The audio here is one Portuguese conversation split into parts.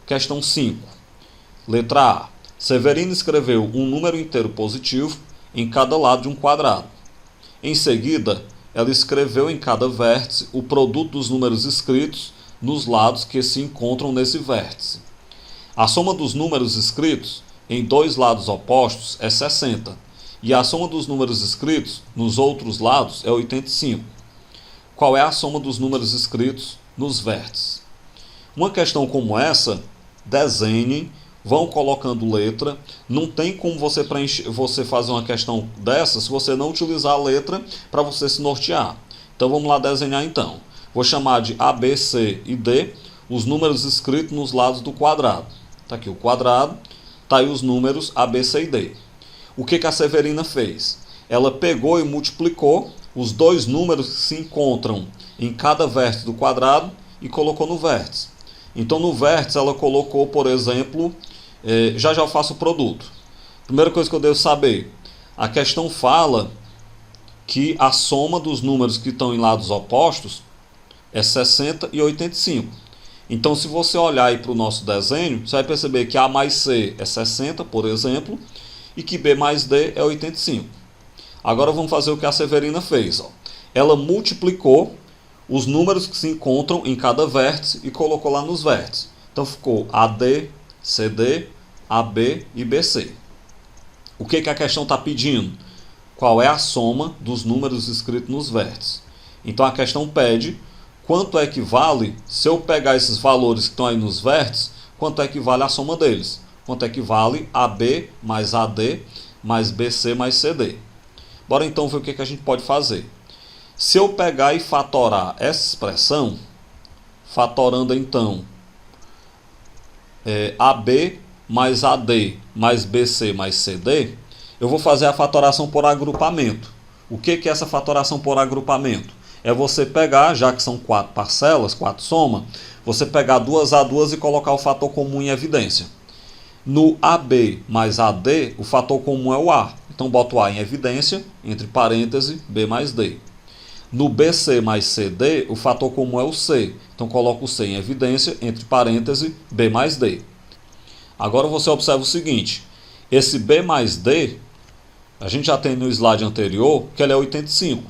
Questão 5. Letra A. Severina escreveu um número inteiro positivo em cada lado de um quadrado. Em seguida, ela escreveu em cada vértice o produto dos números escritos nos lados que se encontram nesse vértice. A soma dos números escritos em dois lados opostos é 60, e a soma dos números escritos nos outros lados é 85. Qual é a soma dos números escritos nos vértices? Uma questão como essa, desenhem, vão colocando letra. Não tem como você fazer uma questão dessa se você não utilizar a letra para você se nortear. Então vamos lá desenhar então. Vou chamar de A, B, C e D os números escritos nos lados do quadrado. Está aqui o quadrado, está aí os números A, B, C e D. O que a Severina fez? Ela pegou e multiplicou os dois números que se encontram em cada vértice do quadrado e colocou no vértice. Então no vértice ela colocou, por exemplo, já eu faço o produto. Primeira coisa que eu devo saber, a questão fala que a soma dos números que estão em lados opostos é 60 e 85. Então se você olhar aí para o nosso desenho, você vai perceber que A mais C é 60, por exemplo, e que B mais D é 85. Agora vamos fazer o que a Severina fez. Ela multiplicou os números que se encontram em cada vértice e colocou lá nos vértices. Então ficou AD, CD, AB e BC. O que a questão está pedindo? Qual é a soma dos números escritos nos vértices? Então a questão pede quanto é que vale, se eu pegar esses valores que estão aí nos vértices, quanto é que vale a soma deles? Quanto é que vale AB mais AD mais BC mais CD? Bora então ver o que a gente pode fazer. Se eu pegar e fatorar essa expressão, fatorando então AB mais AD mais BC mais CD, eu vou fazer a fatoração por agrupamento. O que é essa fatoração por agrupamento? É você pegar, já que são 4 parcelas, 4 somas, você pegar duas a duas e colocar o fator comum em evidência. No AB mais AD, o fator comum é o A. Então boto o A em evidência, entre parênteses, B mais D. No BC mais CD, o fator comum é o C. Então coloco o C em evidência, entre parênteses, B mais D. Agora você observa o seguinte, esse B mais D, a gente já tem no slide anterior que ele é 85.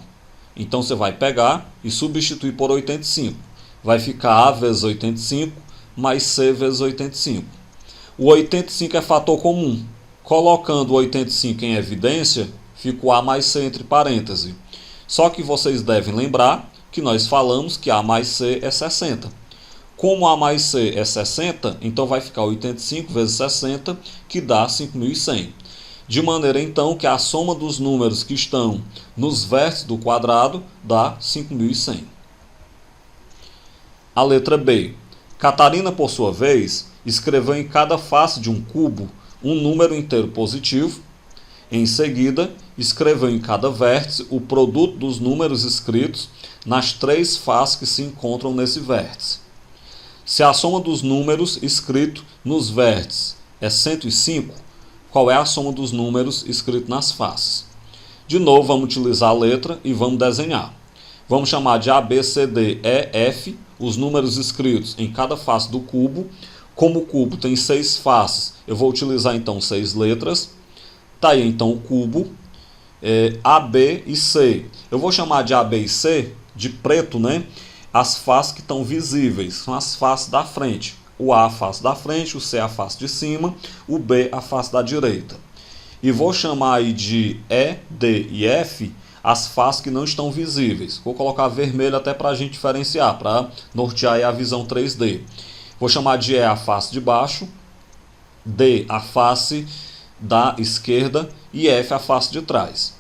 Então você vai pegar e substituir por 85. Vai ficar A vezes 85 mais C vezes 85. O 85 é fator comum. Colocando o 85 em evidência, fica o A mais C entre parênteses. Só que vocês devem lembrar que nós falamos que A mais C é 60. Como A mais C é 60, então vai ficar 85 vezes 60, que dá 5.100. De maneira então que a soma dos números que estão nos vértices do quadrado dá 5.100. A letra B. Catarina, por sua vez, escreveu em cada face de um cubo um número inteiro positivo. Em seguida, escreveu em cada vértice o produto dos números escritos nas 3 faces que se encontram nesse vértice. Se a soma dos números escritos nos vértices é 105, qual é a soma dos números escritos nas faces? De novo, vamos utilizar a letra e vamos desenhar. Vamos chamar de A, B, C, D, E, F, os números escritos em cada face do cubo. Como o cubo tem 6 faces, eu vou utilizar então 6 letras. Está aí então o cubo, A, B e C. Eu vou chamar de A, B e C de preto, né? As faces que estão visíveis, são as faces da frente. O A, a face da frente, o C, a face de cima, o B, a face da direita. E vou chamar aí de E, D e F as faces que não estão visíveis. Vou colocar vermelho até para a gente diferenciar, para nortear aí a visão 3D. Vou chamar de E a face de baixo, D a face da esquerda e F a face de trás.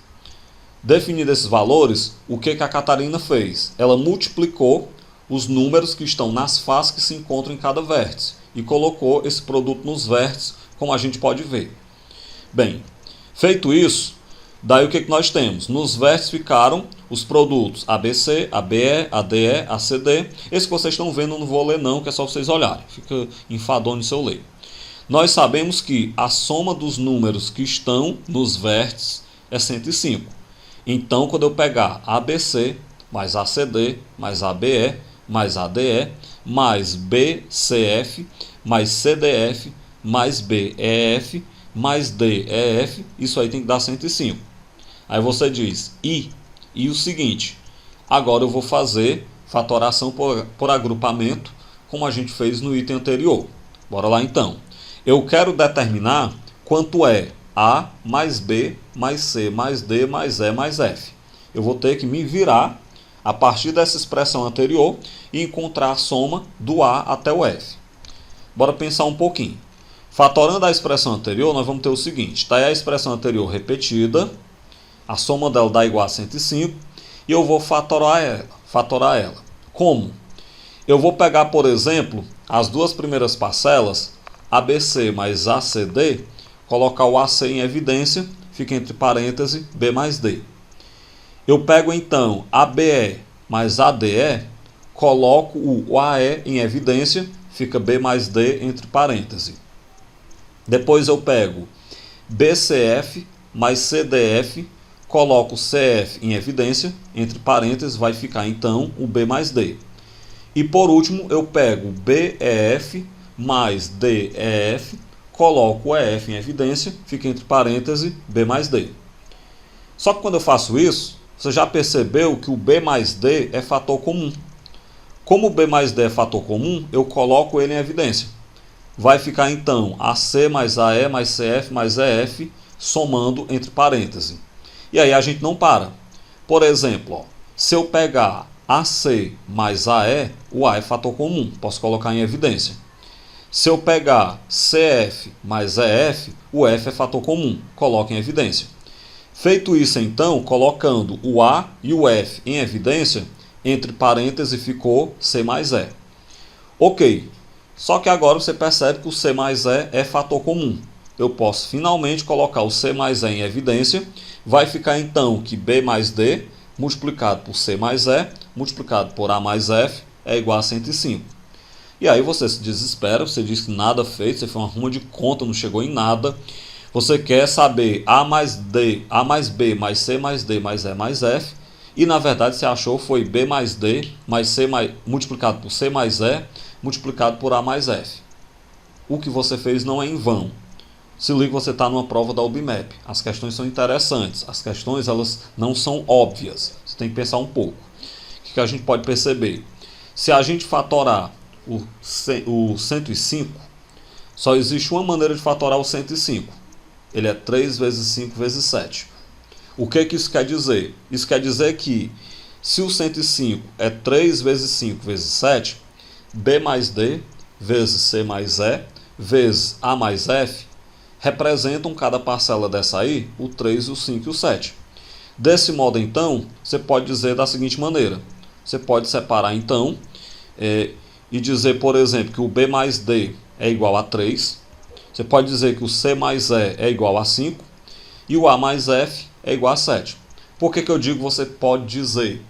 Definidos esses valores, o que a Catarina fez? Ela multiplicou os números que estão nas faces que se encontram em cada vértice e colocou esse produto nos vértices, como a gente pode ver. Bem, feito isso, daí o que nós temos? Nos vértices ficaram os produtos ABC, ABE, ADE, ACD. Esse que vocês estão vendo eu não vou ler não, que é só vocês olharem. Fica enfadonho se eu ler. Nós sabemos que a soma dos números que estão nos vértices é 105. Então, quando eu pegar ABC mais ACD mais ABE mais ADE mais BCF, mais CDF, mais BEF, mais DEF, isso aí tem que dar 105. Aí você diz e o seguinte, agora eu vou fazer fatoração por agrupamento, como a gente fez no item anterior. Bora lá então. Eu quero determinar quanto é A mais B mais C mais D mais E mais F. Eu vou ter que me virar a partir dessa expressão anterior e encontrar a soma do A até o F. Bora pensar um pouquinho. Fatorando a expressão anterior, nós vamos ter o seguinte. Está aí a expressão anterior repetida, a soma dela dá igual a 105, e eu vou fatorar ela. Como? Eu vou pegar, por exemplo, as duas primeiras parcelas, ABC mais ACD, colocar o AC em evidência, fica entre parênteses, B mais D. Eu pego então ABE mais ADE, coloco o AE em evidência, fica B mais D entre parênteses. Depois eu pego BCF mais CDF, coloco CF em evidência, entre parênteses vai ficar então o B mais D. E por último eu pego BEF mais DEF, coloco o EF em evidência, fica entre parênteses B mais D. Só que quando eu faço isso, você já percebeu que o B mais D é fator comum. Como o B mais D é fator comum, eu coloco ele em evidência. Vai ficar então AC mais AE mais CF mais EF, somando entre parênteses. E aí a gente não para. Por exemplo, ó, se eu pegar AC mais AE, o A é fator comum, posso colocar em evidência. Se eu pegar CF mais EF, o F é fator comum, coloco em evidência. Feito isso então, colocando o A e o F em evidência, entre parênteses ficou C mais E. Ok, só que agora você percebe que o C mais E é fator comum. Eu posso finalmente colocar o C mais E em evidência, vai ficar então que B mais D multiplicado por C mais E, multiplicado por A mais F, é igual a 105. E aí você se desespera, você diz que nada feito, você fez uma arruma de conta, não chegou em nada. Você quer saber A mais D, A mais B, mais C mais D, mais E mais F. E na verdade você achou foi B mais D, mais C mais, multiplicado por C mais E, multiplicado por A mais F. O que você fez não é em vão. Se liga, você está numa prova da UBMEP. As questões são interessantes. As questões elas não são óbvias. Você tem que pensar um pouco. O que a gente pode perceber? Se a gente fatorar o 105, só existe uma maneira de fatorar o 105. Ele é 3 vezes 5 vezes 7. O que isso quer dizer? Isso quer dizer que se o 105 é 3 vezes 5 vezes 7, B mais D vezes C mais E vezes A mais F representam cada parcela dessa aí, o 3, o 5 e o 7. Desse modo, então, você pode dizer da seguinte maneira. Você pode separar, então, e dizer, por exemplo, que o B mais D é igual a 3. Você pode dizer que o C mais E é igual a 5. E o A mais F é igual a 7. Por que eu digo você pode dizer?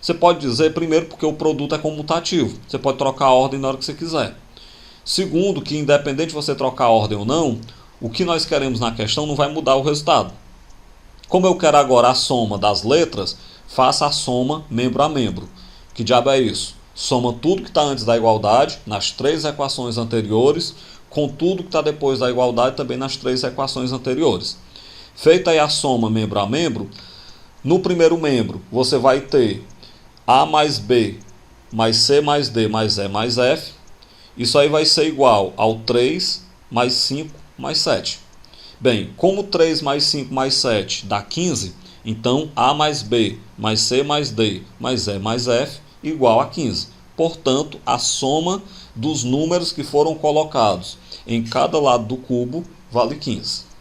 Você pode dizer, primeiro, porque o produto é comutativo. Você pode trocar a ordem na hora que você quiser. Segundo, que independente de você trocar a ordem ou não, o que nós queremos na questão não vai mudar o resultado. Como eu quero agora a soma das letras, faça a soma membro a membro. Que diabo é isso? Soma tudo que está antes da igualdade, nas 3 equações anteriores, com tudo que está depois da igualdade, também nas 3 equações anteriores. Feita aí a soma membro a membro, no primeiro membro você vai ter A mais B mais C mais D mais E mais F. Isso aí vai ser igual ao 3 mais 5 mais 7. Bem, como 3 mais 5 mais 7 dá 15, então A mais B mais C mais D mais E mais F igual a 15. Portanto, a soma dos números que foram colocados em cada lado do cubo vale 15.